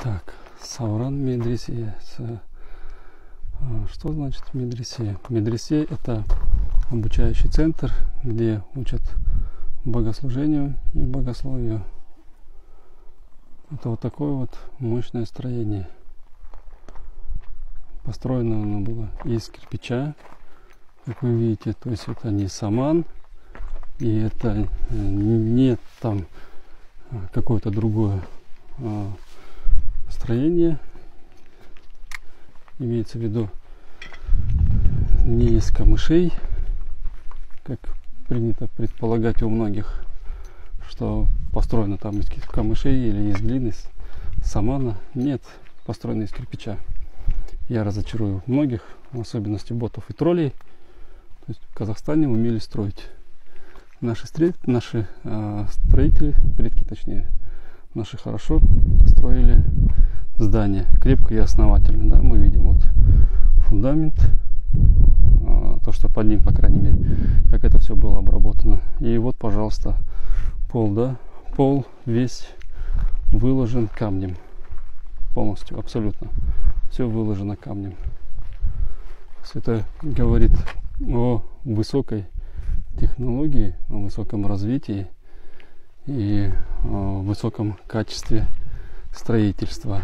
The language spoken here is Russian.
Так, Сауран Медресе. Что значит медресе? Медресе — это обучающий центр, где учат богослужению и богословию. Это вот такое вот мощное строение. Построено оно было из кирпича, как вы видите. То есть это не саман, и это не там какое-то другое строение. Имеется в виду не из камышей, как принято предполагать у многих, что построено там из камышей или из глины, самана. Нет, построено из кирпича. Я разочарую многих, в особенности ботов и троллей. То есть в Казахстане умели строить. Наши строители, предки точнее, наши хорошо строили здание, крепко и основательно. Да? Мы видим вот фундамент, то, что под ним, по крайней мере, как это все было обработано. И вот, пожалуйста, пол, да, пол весь выложен камнем, полностью, абсолютно. Все выложено камнем. Это говорит о высокой технологии, о высоком развитии и о высоком качестве строительства.